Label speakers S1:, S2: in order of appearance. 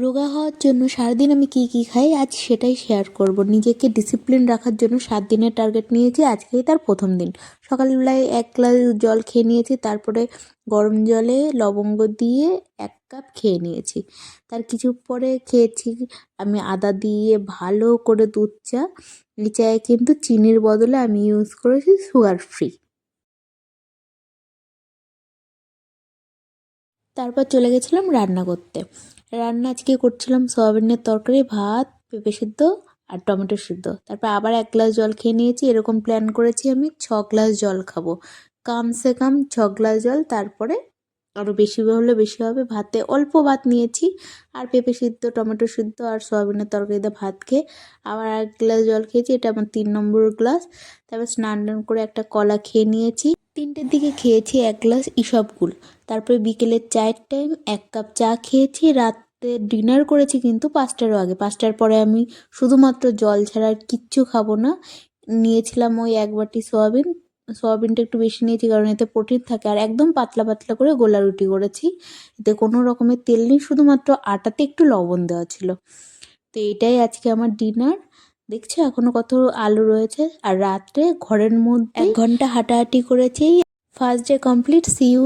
S1: রোগা হওয়ার জন্য সারাদিন আমি কি কি খাই আজ সেটাই শেয়ার করব। নিজেকে ডিসিপ্লিন রাখার জন্য 7 দিনের টার্গেট নিয়েছি, আজকেই তার প্রথম দিন। সকালবেলায় 1 গ্লাস জল খেয়ে নিয়েছি, তারপরে গরম জলে লবঙ্গ দিয়ে 1 কাপ খেয়ে নিয়েছি। তার কিছু পরে খেয়েছি আমি আদা দিয়ে ভালো করে দুধ চা। এই চায়ে কিন্তু চিনির বদলে আমি ইউজ করেছি সুগার ফ্রি। তারপর চলে গেছিলাম রান্না করতে। রান্না আজকে করছিলাম সয়াবিনের তরকারি, ভাত, পেঁপে সিদ্ধ আর টমেটো সিদ্ধ। তারপর আবার 1 গ্লাস জল খেয়ে নিয়েছি। এরকম প্ল্যান করেছি আমি 6 গ্লাস জল খাবো, কমসে কম 6 গ্লাস জল। তারপরে আরও বেশি হলে বেশি হবে। ভাতে অল্প ভাত নিয়েছি, আর পেঁপে সিদ্ধ, টমেটো সিদ্ধ আর সয়াবিনের তরকারি দিয়ে ভাত খেয়ে আবার 1 গ্লাস জল খেয়েছি। এটা আমার 3 নম্বর গ্লাস। তারপর স্নান টান করে একটা কলা খেয়ে নিয়েছি। 3টের দিকে খেয়েছি 1 গ্লাস ইসবগুল। তারপরে বিকেলের চায়ের টাইম 1 কাপ চা খেয়েছি। রাতে ডিনার করেছি কিন্তু 5টারও আগে। 5টার পরে আমি শুধুমাত্র জল ছাড়া আর কিচ্ছু খাবো না। নিয়েছিলাম ওই 1 বাটি সয়াবিন। সয়াবিনটা একটু বেশি নিয়েছি কারণ এতে প্রোটিন থাকে। আর একদম পাতলা পাতলা করে গোলা রুটি করেছি। এতে কোনো রকমের তেল নেই, শুধুমাত্র আটাতে একটু লবণ দেওয়া ছিল। তো এটাই আজকে আমার ডিনার। দেখছো এখনো কত আলু রয়েছে। আর রাত্রে ঘরের মধ্যে 1 ঘন্টা হাঁটাহাঁটি করেছি। First day complete. See you.